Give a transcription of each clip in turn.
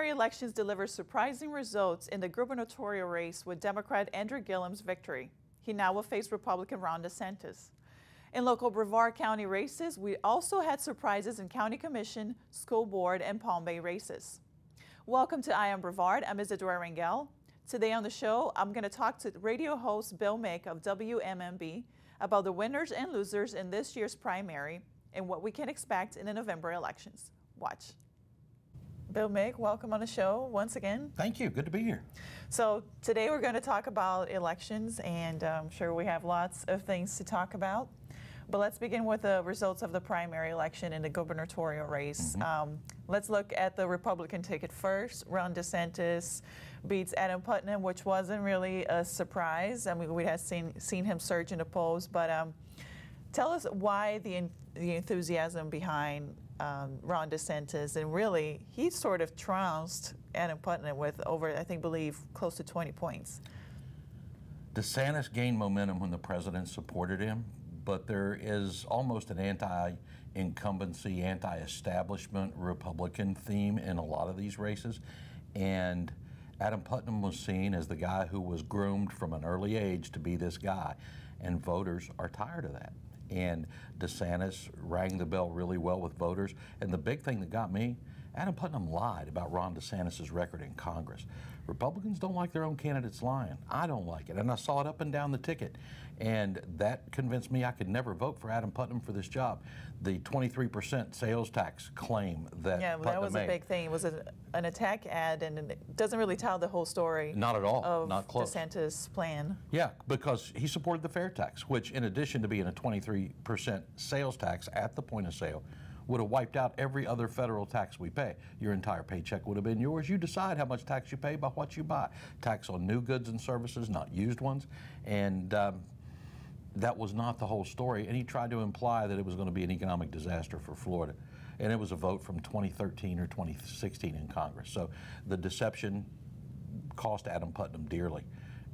Primary elections delivered surprising results in the gubernatorial race with Democrat Andrew Gillum's victory. He now will face Republican Ron DeSantis. In local Brevard County races, we also had surprises in County Commission, School Board, and Palm Bay races. Welcome to I Am Brevard. I'm Isadora Rangel. Today on the show, I'm going to talk to radio host Bill Mick of WMMB about the winners and losers in this year's primary and what we can expect in the November elections. Watch. Bill Mick, welcome on the show once again. Thank you. Good to be here. So today we're going to talk about elections, and I'm sure we have lots of things to talk about. But let's begin with the results of the primary election in the gubernatorial race. Let's look at the Republican ticket first. Ron DeSantis beats Adam Putnam, which wasn't really a surprise. I mean, we had seen him surge in the polls, but tell us why the enthusiasm behind Ron DeSantis, and really he sort of trounced Adam Putnam with believe close to 20 points. DeSantis gained momentum when the president supported him, but there is almost an anti-incumbency, anti-establishment Republican theme in a lot of these races, and Adam Putnam was seen as the guy who was groomed from an early age to be this guy, and voters are tired of that. And DeSantis rang the bell really well with voters. And the big thing that got me, Adam Putnam lied about Ron DeSantis' record in Congress. Republicans don't like their own candidates lying. I don't like it. And I saw it up and down the ticket. And that convinced me I could never vote for Adam Putnam for this job. The 23% sales tax claim that Putnam that was a big thing. It was an attack ad, and it doesn't really tell the whole story. Not at all. Of not close. DeSantis' plan. Yeah, because he supported the fair tax, which in addition to being a 23% sales tax at the point of sale, would have wiped out every other federal tax we pay. Your entire paycheck would have been yours. You decide how much tax you pay by what you buy. Tax on new goods and services, not used ones. And that was not the whole story. And he tried to imply that it was going to be an economic disaster for Florida. And it was a vote from 2013 or 2016 in Congress. So the deception cost Adam Putnam dearly.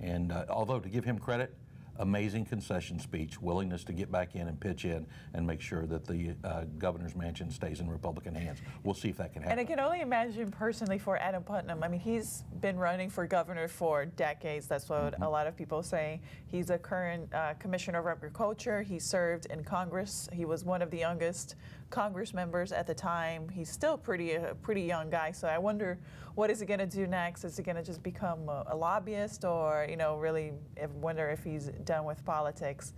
And although, to give him credit, amazing concession speech, willingness to get back in and pitch in and make sure that the governor's mansion stays in Republican hands. We'll see if that can happen. And I can only imagine personally for Adam Putnam, I mean, he's been running for governor for decades. That's what a lot of people say. He's a current commissioner of agriculture. He served in Congress. He was one of the youngest Congress members at the time. He's still a pretty young guy. So I wonder, what is he going to do next? Is he going to just become a lobbyist, or, really wonder if he's done with politics?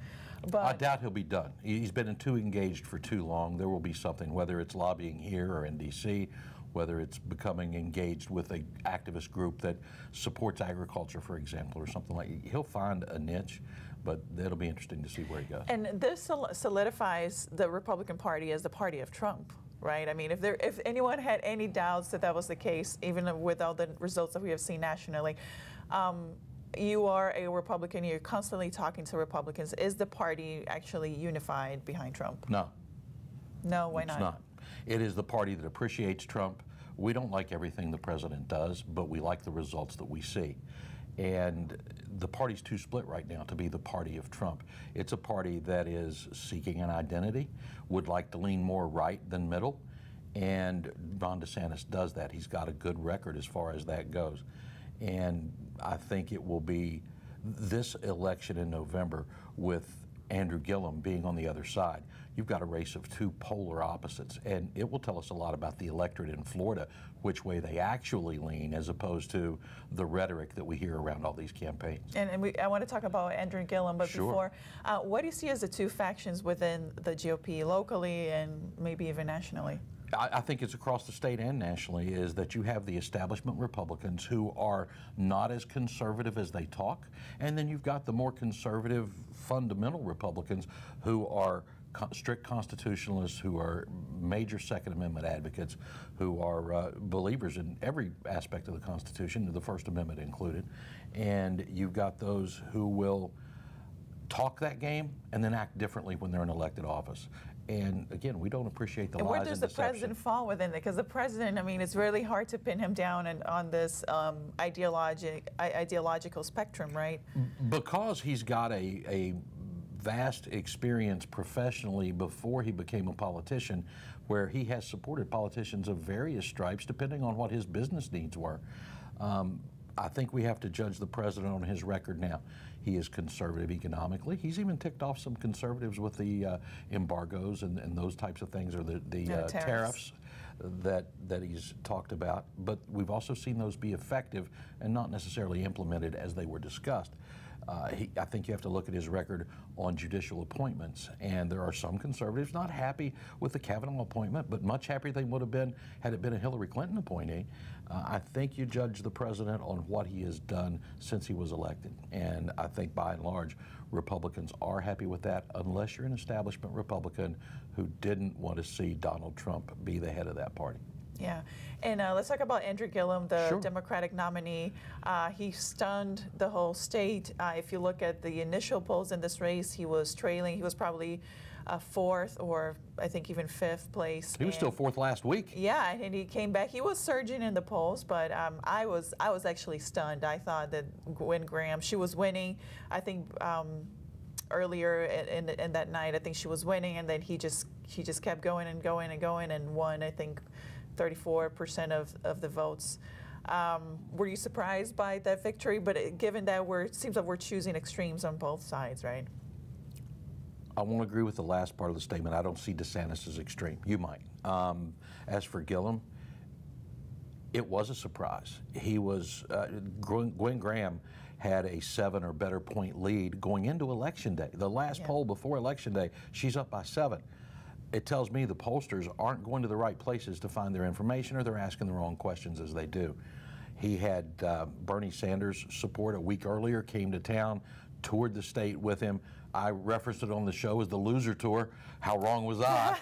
But I doubt he'll be done. He's been too engaged for too long. There will be something, whether it's lobbying here or in D.C., whether it's becoming engaged with an activist group that supports agriculture, for example, or something like that. He'll find a niche, but it'll be interesting to see where he goes. And this solidifies the Republican Party as the party of Trump, right? I mean, if anyone had any doubts that was the case, even with all the results that we have seen nationally, you are a Republican, you're constantly talking to Republicans. Is the party actually unified behind Trump? No. No, why not? It's not. It is the party that appreciates Trump. We don't like everything the president does, but we like the results that we see. And the party's too split right now to be the party of Trump. It's a party that is seeking an identity, would like to lean more right than middle, and Ron DeSantis does that. He's got a good record as far as that goes. And I think it will be this election in November, with Andrew Gillum being on the other side. You've got a race of two polar opposites, and it will tell us a lot about the electorate in Florida, which way they actually lean, as opposed to the rhetoric that we hear around all these campaigns. And I want to talk about Andrew Gillum, but Sure. before, what do you see as the two factions within the GOP, locally and maybe even nationally? I think it's across the state and nationally, is that you have the establishment Republicans who are not as conservative as they talk, and then you've got the more conservative fundamental Republicans who are strict constitutionalists, who are major Second Amendment advocates, who are believers in every aspect of the Constitution, the First Amendment included. And you've got those who will talk that game and then act differently when they're in elected office. And again, we don't appreciate the lies and where does the president fall within it? Because the president, I mean, it's really hard to pin him down on this ideological spectrum, right? Because he's got a vast experience professionally before he became a politician, where he has supported politicians of various stripes depending on what his business needs were. I think we have to judge the president on his record now. He is conservative economically. He's even ticked off some conservatives with the embargoes and those types of things, or the tariffs that he's talked about. But we've also seen those be effective and not necessarily implemented as they were discussed. I think you have to look at his record on judicial appointments, and there are some conservatives not happy with the Kavanaugh appointment, but much happier they would have been had it been a Hillary Clinton appointee. I think you judge the president on what he has done since he was elected, and I think by and large Republicans are happy with that, unless you're an establishment Republican who didn't want to see Donald Trump be the head of that party. Yeah, and let's talk about Andrew Gillum, the Sure. Democratic nominee. He stunned the whole state. If you look at the initial polls in this race, he was trailing. He was probably fourth, or I think even fifth place. He was still fourth last week. Yeah, and he came back. He was surging in the polls, but I was actually stunned. I thought that Gwen Graham, she was winning. I think earlier in that night, I think she was winning, and then he just kept going and going and going and won, I think, 34% of the votes. Were you surprised by that victory? But given that it seems like we're choosing extremes on both sides, right? I won't agree with the last part of the statement. I don't see DeSantis as extreme. You might. As for Gillum, it was a surprise. He was, Gwen Graham had a 7 or better point lead going into Election Day. The last poll before Election Day, she's up by 7. It tells me the pollsters aren't going to the right places to find their information, or they're asking the wrong questions as they do. He had Bernie Sanders support a week earlier, came to town, toured the state with him. I referenced it on the show as the loser tour. How wrong was I?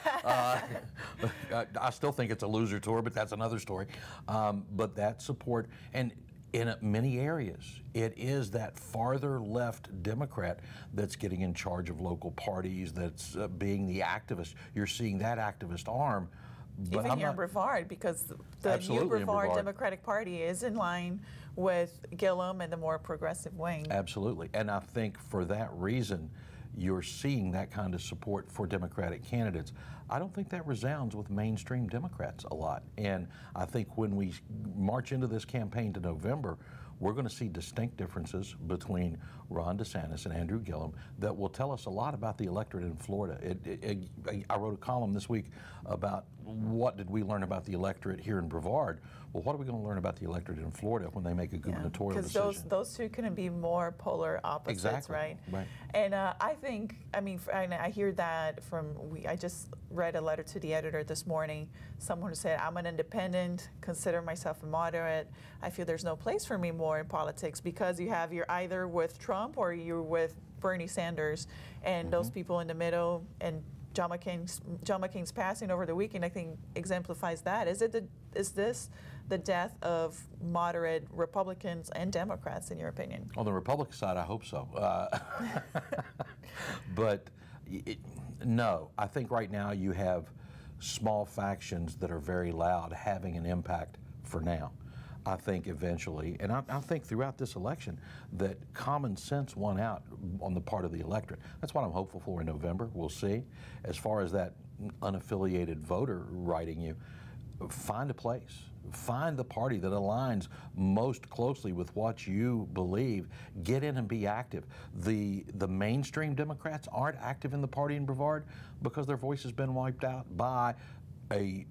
I still think it's a loser tour, but that's another story. But that support, and in many areas, it is that farther left Democrat that's getting in charge of local parties, that's being the activist. You're seeing that activist arm. But even here in Brevard, because the new Brevard Democratic Party is in line with Gillum and the more progressive wing. Absolutely. And I think for that reason, you're seeing that kind of support for Democratic candidates. I don't think that resounds with mainstream Democrats a lot. And I think when we march into this campaign to November, we're going to see distinct differences between Ron DeSantis and Andrew Gillum that will tell us a lot about the electorate in Florida. I wrote a column this week about what did we learn about the electorate here in Brevard. Well, what are we going to learn about the electorate in Florida when they make a gubernatorial decision? Because those two can be more polar opposites, exactly. Right? Right. And I think, and I hear that from, I just read a letter to the editor this morning, someone who said, I'm an independent, consider myself a moderate. I feel there's no place for me more in politics, because you're either with Trump or you're with Bernie Sanders, and those people in the middle, and John McCain's passing over the weekend, I think, exemplifies that. Is this the death of moderate Republicans and Democrats, in your opinion? On the Republican side, I hope so. But no, I think right now you have small factions that are very loud having an impact for now. I think eventually, and I think throughout this election, that common sense won out on the part of the electorate. That's what I'm hopeful for in November. We'll see. As far as that unaffiliated voter writing you, find a place. Find the party that aligns most closely with what you believe. Get in and be active. The mainstream Democrats aren't active in the party in Brevard because their voice has been wiped out by a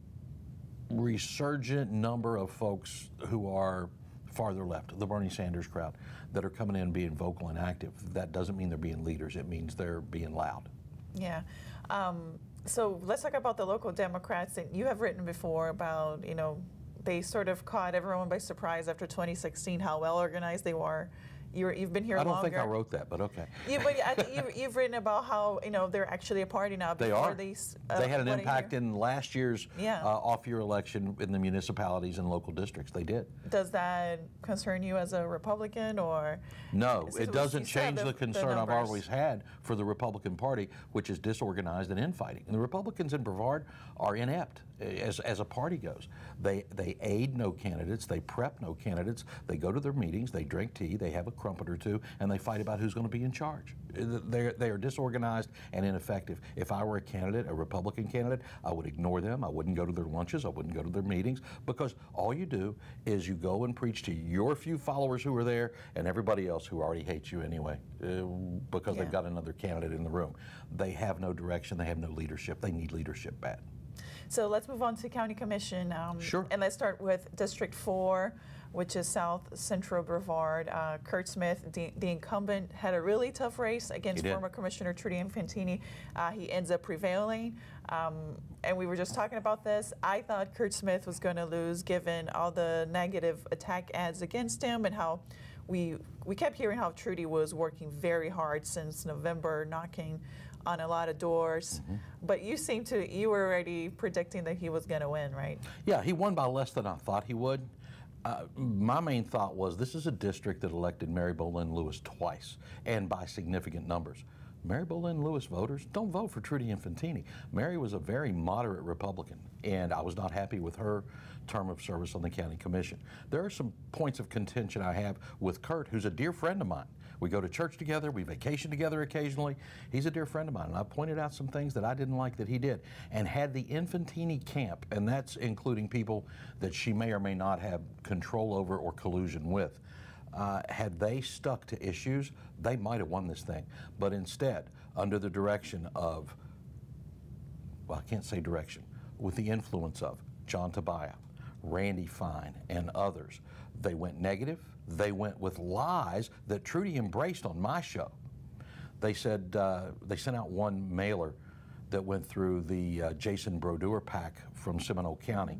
resurgent number of folks who are farther left, the Bernie Sanders crowd, that are coming in being vocal and active. That doesn't mean they're being leaders. It means they're being loud. Yeah. So let's talk about the local Democrats. And you have written before about, they sort of caught everyone by surprise after 2016, how well organized they were. You've been here longer. I don't think I wrote that, but okay. You've written about how they're actually a party now. They are. They had an impact in last year's off-year election in the municipalities and local districts. They did. Does that concern you as a Republican, or? No, it doesn't change the concern I've always had for the Republican Party, which is disorganized and infighting. And the Republicans in Brevard are inept. as a party goes. They aid no candidates, they prep no candidates, they go to their meetings, they drink tea, they have a crumpet or two, and they fight about who's going to be in charge. They are disorganized and ineffective. If I were a candidate, a Republican candidate, I would ignore them. I wouldn't go to their lunches. I wouldn't go to their meetings, because all you do is you go and preach to your few followers who are there and everybody else who already hates you anyway, because they've got another candidate in the room. They have no direction. They have no leadership. They need leadership bad. So let's move on to County Commission. Sure. And let's start with District 4, which is South Central Brevard. Kurt Smith, the incumbent, had a really tough race against former Commissioner Trudy Infantini. He ends up prevailing. And we were just talking about this. I thought Kurt Smith was going to lose, given all the negative attack ads against him, and how we kept hearing how Trudy was working very hard since November, knocking on a lot of doors. But you were already predicting that he was going to win, right? Yeah, he won by less than I thought he would. My main thought was, this is a district that elected Mary Boleyn Lewis twice, and by significant numbers. Mary Boleyn Lewis voters don't vote for Trudy Infantini. Mary was a very moderate Republican, and I was not happy with her term of service on the County Commission. There are some points of contention I have with Kurt, who's a dear friend of mine. We go to church together, we vacation together occasionally. He's a dear friend of mine, and I pointed out some things that I didn't like that he did. And had the Infantini camp, and that's including people that she may or may not have control over or collusion with, had they stuck to issues, they might have won this thing. But instead, under the direction of, well, I can't say direction, with the influence of John Tobiah, Randy Fine, and others, they went negative. They went with lies that Trudy embraced on my show. They said, they sent out one mailer that went through the Jason Brodeur PAC from Seminole County,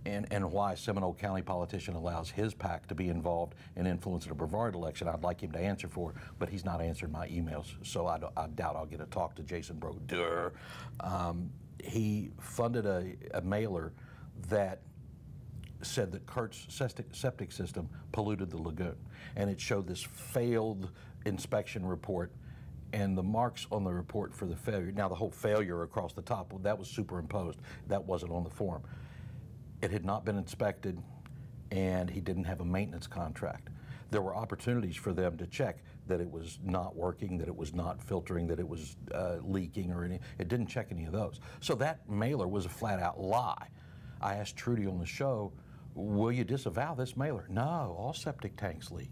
and why a Seminole County politician allows his PAC to be involved in influencing a Brevard election. I'd like him to answer for it, but he's not answered my emails, so I doubt I'll get a talk to Jason Brodeur. He funded a mailer that said that Kurt's septic system polluted the lagoon, and it showed this failed inspection report and the marks on the report for the failure. Now, the whole failure across the top, well, that was superimposed. That wasn't on the form. It had not been inspected, and he didn't have a maintenance contract. There were opportunities for them to check that it was not working, that it was not filtering, that it was leaking or anything. It didn't check any of those. So that mailer was a flat-out lie. I asked Trudy on the show, will you disavow this mailer? No, all septic tanks leak.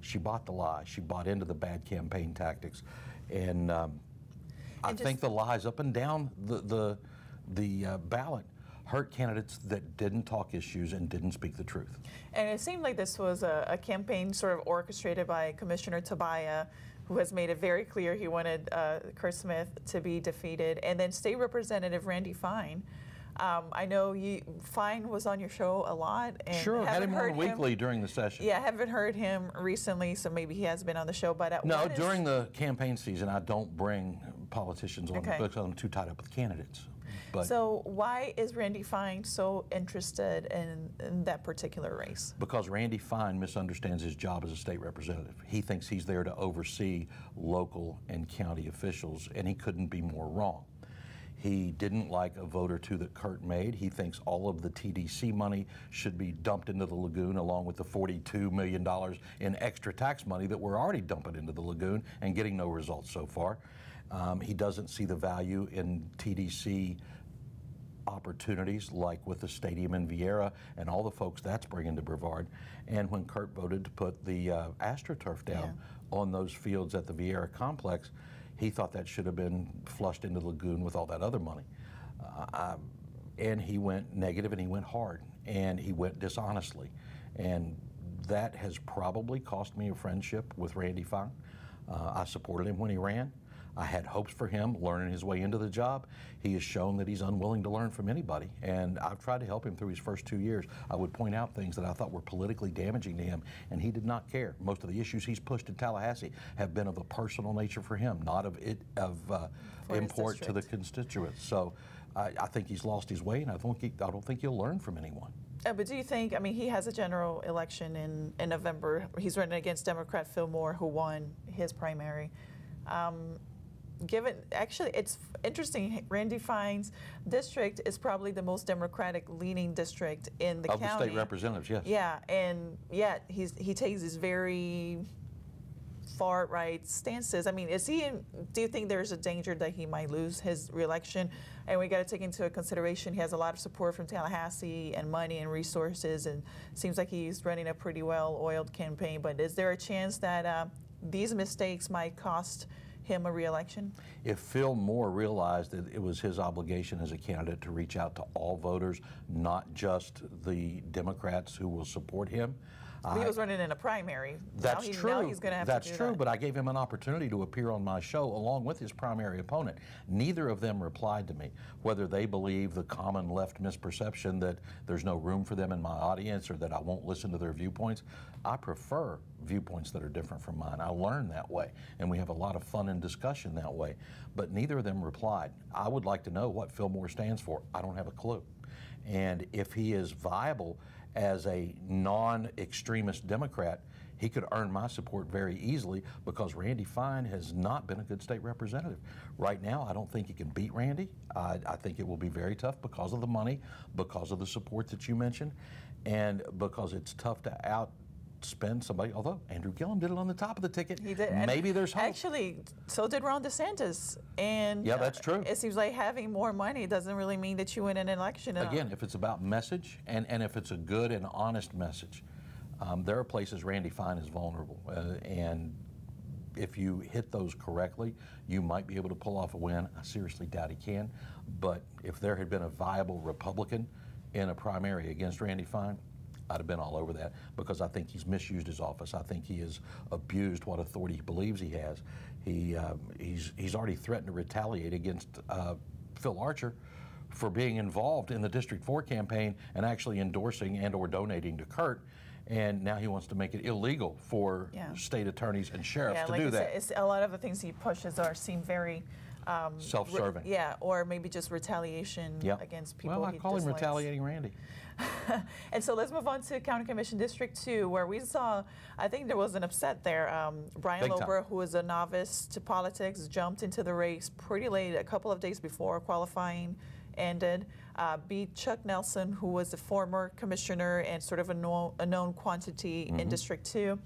She bought the lie. She bought into the bad campaign tactics. And I think the lies up and down the ballot hurt candidates that didn't talk issues and didn't speak the truth. And it seemed like this was a campaign sort of orchestrated by Commissioner Tobiah, who has made it very clear he wanted Kurt Smith to be defeated. And then State Representative Randy Fine. I know Fine was on your show a lot. And sure, had him on weekly during the session. Yeah, I haven't heard him recently, so maybe he has been on the show. But no, during the campaign season, I don't bring politicians on because I'm too tied up with candidates. But so why is Randy Fine so interested in that particular race? Because Randy Fine misunderstands his job as a state representative. He thinks he's there to oversee local and county officials, and he couldn't be more wrong. He didn't like a vote or two that Kurt made. He thinks all of the TDC money should be dumped into the lagoon, along with the $42 million in extra tax money that we're already dumping into the lagoon and getting no results so far. He doesn't see the value in TDC opportunities, like with the stadium in Vieira and all the folks that's bringing to Brevard. And when Kurt voted to put the AstroTurf down on those fields at the Vieira complex, he thought that should have been flushed into the lagoon with all that other money. And he went negative, and he went hard, and he went dishonestly. And that has probably cost me a friendship with Randy Fine. I supported him when he ran. I had hopes for him learning his way into the job. He has shown that he's unwilling to learn from anybody, and I've tried to help him through his first 2 years. I would point out things that I thought were politically damaging to him, and he did not care. Most of the issues he's pushed in Tallahassee have been of a personal nature for him, not of import to the constituents. So I think he's lost his way, and I don't think he'll learn from anyone. But do you think, I mean, he has a general election in November. He's running against Democrat Phil Moore, who won his primary. actually, it's interesting. Randy Fine's district is probably the most Democratic-leaning district in the county. Of the state representatives, yes. Yeah, and yet he takes these very far-right stances. I mean, do you think there's a danger that he might lose his reelection? And we got to take into consideration he has a lot of support from Tallahassee and money and resources, and seems like he's running a pretty well-oiled campaign. But is there a chance that these mistakes might cost him a reelection? If Phil Moore realized that it was his obligation as a candidate to reach out to all voters, not just the Democrats who will support him. He was running in a primary. That's true. Now he's going to have That's to do true, that. but I gave him an opportunity to appear on my show along with his primary opponent. Neither of them replied to me, whether they believe the common left misperception that there's no room for them in my audience or that I won't listen to their viewpoints. I prefer viewpoints that are different from mine. I learn that way, and we have a lot of fun and discussion that way. But neither of them replied. I would like to know what Phil Moore stands for. I don't have a clue. And if he is viable as a non-extremist Democrat, he could earn my support very easily because Randy Fine has not been a good state representative. Right now, I don't think he can beat Randy. I think it will be very tough because of the money, because of the support that you mentioned, and because it's tough to outspend somebody, although Andrew Gillum did it on the top of the ticket. He did. Maybe there's hope. Actually, so did Ron DeSantis. And yeah, that's true. It seems like having more money doesn't really mean that you win an election. Again, if it's about message and if it's a good and honest message, there are places Randy Fine is vulnerable. And if you hit those correctly, you might be able to pull off a win. I seriously doubt he can. But if there had been a viable Republican in a primary against Randy Fine, I'd have been all over that because I think he's misused his office. I think he has abused what authority he believes he has. He's already threatened to retaliate against Phil Archer for being involved in the District 4 campaign and actually endorsing and or donating to Kurt. And now he wants to make it illegal for state attorneys and sheriffs to do that. A lot of the things he pushes seem very self-serving. Or maybe just retaliation against people. Well, I call him retaliating Randy. And so let's move on to County Commission District 2, where we saw, I think there was an upset there. Brian Lober, who is a novice to politics, jumped into the race pretty late, a couple of days before qualifying ended, beat Chuck Nelson, who was a former commissioner and sort of a known quantity in District 2.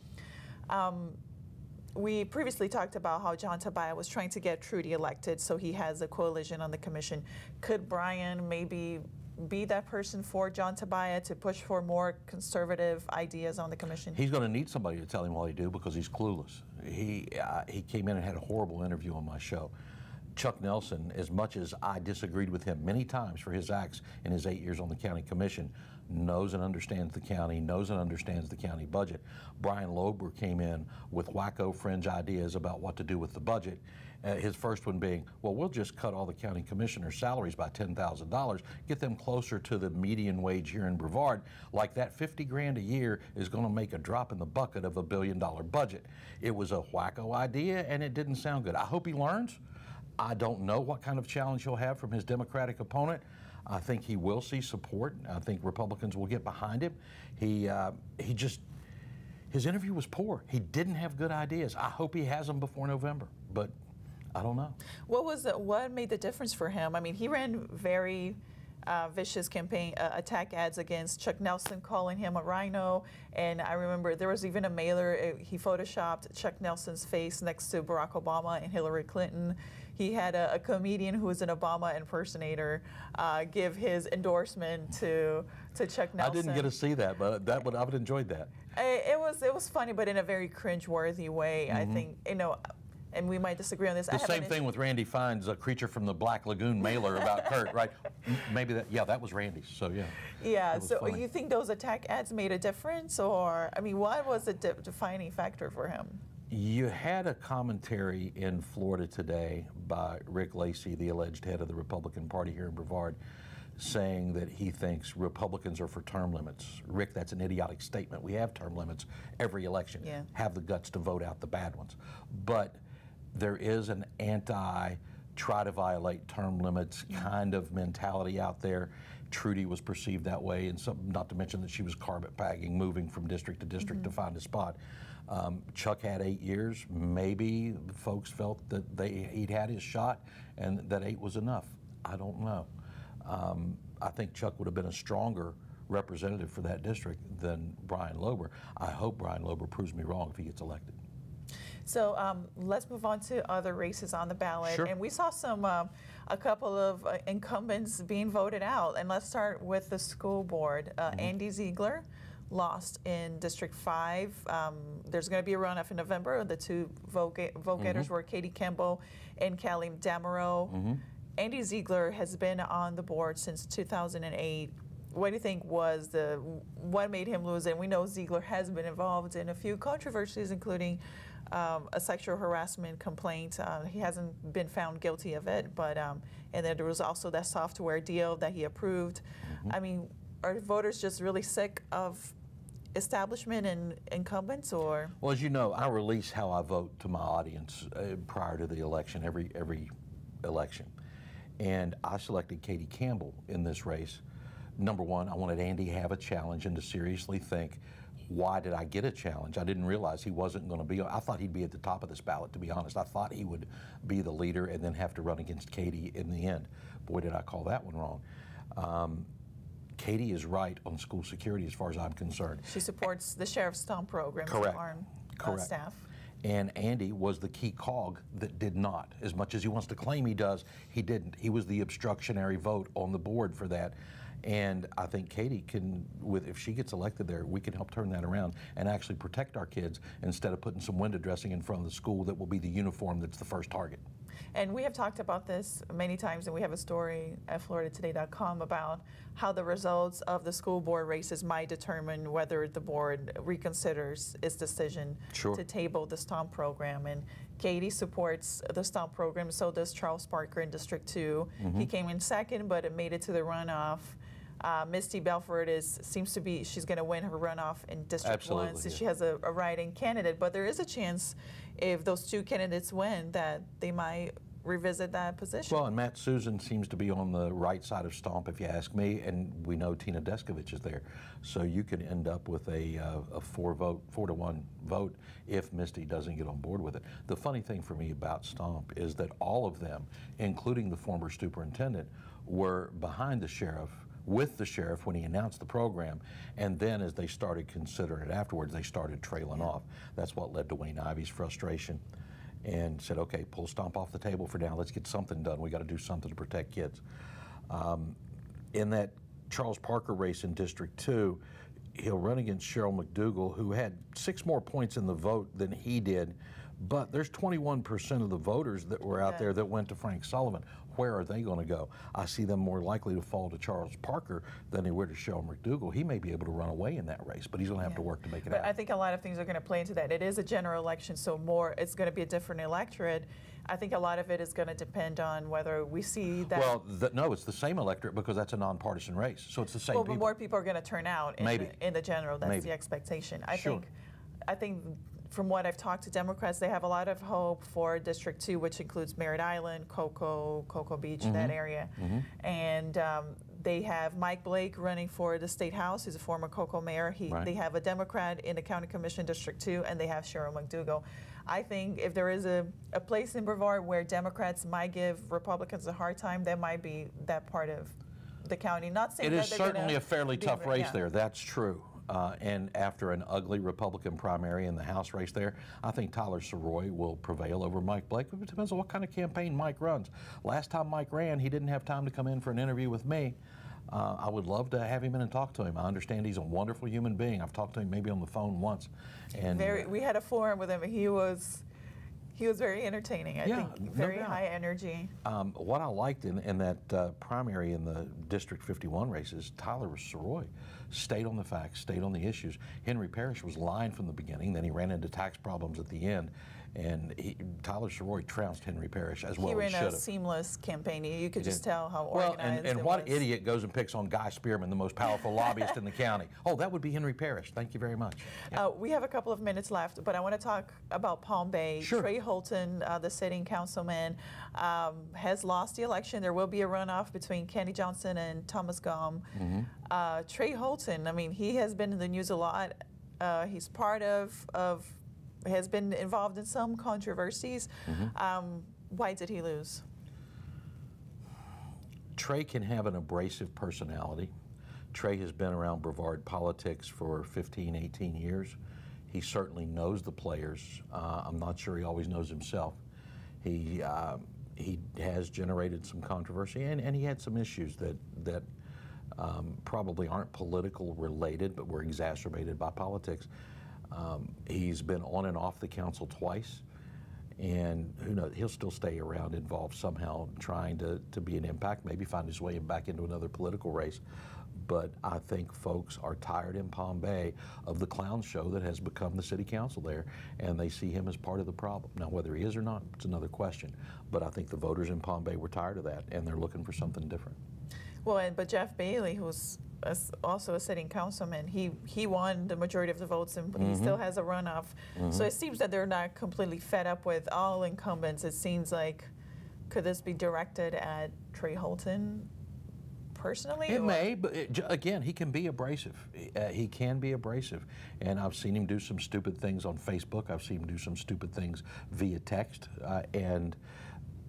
We previously talked about how John Tabaya was trying to get Trudy elected, so he has a coalition on the commission. Could Brian maybe be that person for John Tabaya to push for more conservative ideas on the commission? He's going to need somebody to tell him what to do because he's clueless. He came in and had a horrible interview on my show. Chuck Nelson, as much as I disagreed with him many times for his acts in his 8 years on the county commission, knows and understands the county, knows and understands the county budget. Brian Lober came in with wacko fringe ideas about what to do with the budget. His first one being, well, we'll just cut all the county commissioners' salaries by $10,000, get them closer to the median wage here in Brevard. Like that 50 grand a year is going to make a drop in the bucket of $1 billion budget. It was a wacko idea and it didn't sound good. I hope he learns. I don't know what kind of challenge he'll have from his Democratic opponent. I think he will see support. I think Republicans will get behind him. His interview was poor. He didn't have good ideas. I hope he has them before November, but I don't know. What made the difference for him? I mean, he ran very vicious campaign attack ads against Chuck Nelson, calling him a rhino. And I remember there was even a mailer. He photoshopped Chuck Nelson's face next to Barack Obama and Hillary Clinton. He had a comedian who was an Obama impersonator give his endorsement to Chuck Nelson. I didn't get to see that, but I would have enjoyed that. It was funny, but in a very cringe-worthy way. I think, and we might disagree on this. The same thing with Randy Fine's Creature from the Black Lagoon mailer about Kurt, right? Maybe that was Randy's, so yeah. Yeah, so funny. You think those attack ads made a difference, or, I mean, what was the defining factor for him? You had a commentary in Florida today by Rick Lacey, the alleged head of the Republican Party here in Brevard, saying that he thinks Republicans are for term limits. Rick, that's an idiotic statement. We have term limits every election. Yeah. Have the guts to vote out the bad ones. But there is an anti-try to violate term limits kind of mentality out there. Trudy was perceived that way, and not to mention that she was carpetbagging, moving from district to district to find a spot. Chuck had 8 years. Maybe folks felt that he'd had his shot and that 8 was enough. I don't know. I think Chuck would have been a stronger representative for that district than Brian Lober. I hope Brian Lober proves me wrong if he gets elected. So let's move on to other races on the ballot. Sure. And we saw a couple of incumbents being voted out. And let's start with the school board. Andy Ziegler lost in District 5. There's going to be a runoff in November. The two vote-getters were Katie Campbell and Callie Damerow. Andy Ziegler has been on the board since 2008. What do you think was what made him lose? And we know Ziegler has been involved in a few controversies, including a sexual harassment complaint. He hasn't been found guilty of it, but and then there was also that software deal that he approved. I mean, are voters just really sick of establishment and incumbents, or? Well, as you know, I release how I vote to my audience prior to the election, every election. And I selected Katie Campbell in this race. Number one, I wanted Andy to have a challenge and to seriously think, why did I get a challenge? I didn't realize he wasn't going to be. I thought he'd be at the top of this ballot, to be honest. I thought he would be the leader and then have to run against Katie in the end. Boy, did I call that one wrong. Katie is right on school security as far as I'm concerned. She supports the Sheriff's Stomp program to arm staff. And Andy was the key cog that did not. As much as he wants to claim he does, he didn't. He was the obstructionary vote on the board for that. And I think Katie can, if she gets elected there, we can help turn that around and actually protect our kids instead of putting some window dressing in front of the school that will be the uniform that's the first target. And we have talked about this many times, and we have a story at FloridaToday.com about how the results of the school board races might determine whether the board reconsiders its decision to table the STOMP program. And Katie supports the STOMP program, so does Charles Parker in District 2. He came in second, but it made it to the runoff. Misty Belford seems to be, she's going to win her runoff in District 1, so she has a write-in candidate. But there is a chance, if those two candidates win, that they might revisit that position. Well, and Matt Susan seems to be on the right side of STOMP, if you ask me, and we know Tina Deskovich is there. So you could end up with a 4-to-1 vote if Misty doesn't get on board with it. The funny thing for me about STOMP is that all of them, including the former superintendent, were behind the sheriff, with the sheriff when he announced the program, and then as they started considering it afterwards, they started trailing off. That's what led to Wayne Ivy's frustration and said, okay, pull STOMP off the table for now, let's get something done. We got to do something to protect kids. In that Charles Parker race in District 2, he'll run against Cheryl McDougal, who had 6 more points in the vote than he did, but there's 21% of the voters that were out there that went to Frank Sullivan. Where are they going to go? I see them more likely to fall to Charles Parker than they were to Cheryl McDougal. He may be able to run away in that race, but he's going to have to work to make it out. I think a lot of things are going to play into that. It is a general election, so it's going to be a different electorate. I think a lot of it is going to depend on whether we see that. Well, no, it's the same electorate because that's a nonpartisan race, so it's the same people. But more people are going to turn out in the general. That's the expectation. I think from what I've talked to Democrats, they have a lot of hope for District 2, which includes Merritt Island, Cocoa Beach, that area. And they have Mike Blake running for the State House. He's a former Cocoa mayor. They have a Democrat in the County Commission District 2, and they have Cheryl McDougal. I think if there is a place in Brevard where Democrats might give Republicans a hard time, that might be that part of the county. Not saying it is certainly a fairly tough race there. That's true. And after an ugly Republican primary in the House race there, I think Tyler Soroy will prevail over Mike Blake. It depends on what kind of campaign Mike runs. Last time Mike ran, he didn't have time to come in for an interview with me. I would love to have him in and talk to him. I understand he's a wonderful human being. I've talked to him maybe on the phone once. And we had a forum with him, and he was very entertaining. I think very high energy. What I liked in that primary in the District 51 races, Tyler Soroy stayed on the facts, stayed on the issues. Henry Parrish was lying from the beginning, then he ran into tax problems at the end, And Tyler Soroy trounced Henry Parrish as well He as ran he should a have. seamless campaign. You could just tell how Well, organized and it what was. idiot goes and picks on Guy Spearman, the most powerful lobbyist in the county? Oh, that would be Henry Parrish. Thank you very much. Yeah. We have a couple of minutes left, but I want to talk about Palm Bay. Sure. Trey Holton, the sitting councilman, has lost the election. There will be a runoff between Kenny Johnson and Thomas Gum. Trey Holton, I mean, he has been in the news a lot. He's part has been involved in some controversies. Why did he lose? Trey can have an abrasive personality. Trey has been around Brevard politics for 15, 18 years. He certainly knows the players. I'm not sure he always knows himself. He has generated some controversy, and he had some issues that probably aren't political related, but were exacerbated by politics. He's been on and off the council twice, and who knows, he'll still stay around, involved somehow, trying to be an impact, maybe find his way back into another political race. But I think folks are tired in Palm Bay of the clown show that has become the city council there, and they see him as part of the problem. Now, whether he is or not, it's another question. But I think the voters in Palm Bay were tired of that, and they're looking for something different. Well, but Jeff Bailey, who's also a sitting councilman, he won the majority of the votes, and he still has a runoff. So it seems that they're not completely fed up with all incumbents. It seems like, could this be directed at Trey Holton personally? It may, but again, he can be abrasive. He can be abrasive, and I've seen him do some stupid things on Facebook. I've seen him do some stupid things via text, and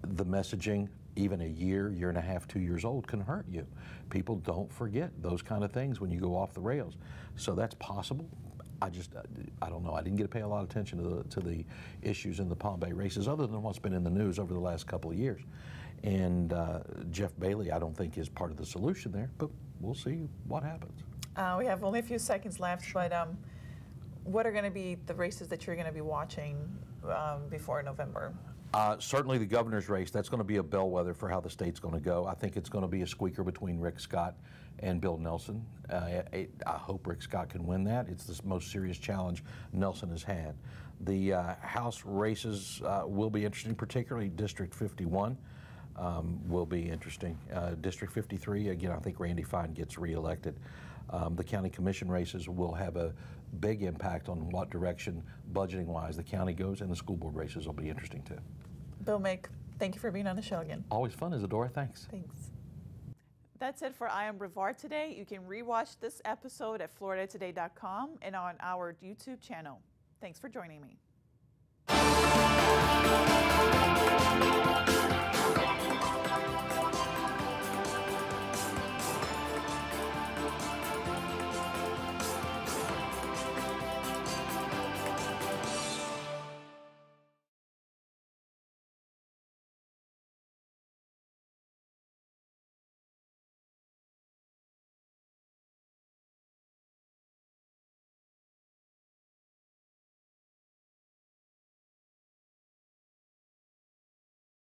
the messaging, even a year and a half, 2 years old, can hurt you. People don't forget those kind of things when you go off the rails. So that's possible. I don't know. I didn't get to pay a lot of attention to the issues in the Palm Bay races, other than what's been in the news over the last couple of years. And Jeff Bailey, I don't think, is part of the solution there, but we'll see what happens. We have only a few seconds left, but what are going to be the races that you're going to be watching before November? Certainly the governor's race, that's going to be a bellwether for how the state's going to go. I think it's going to be a squeaker between Rick Scott and Bill Nelson. I hope Rick Scott can win that. It's the most serious challenge Nelson has had. The House races will be interesting, particularly District 51 will be interesting. District 53, again, I think Randy Fine gets reelected. The county commission races will have a big impact on what direction, budgeting-wise, the county goes, and the school board races will be interesting too. Bill Mick, thank you for being on the show again. Always fun, Isadora. Thanks. Thanks. That's it for I Am Brevard today. You can rewatch this episode at floridatoday.com and on our YouTube channel. Thanks for joining me.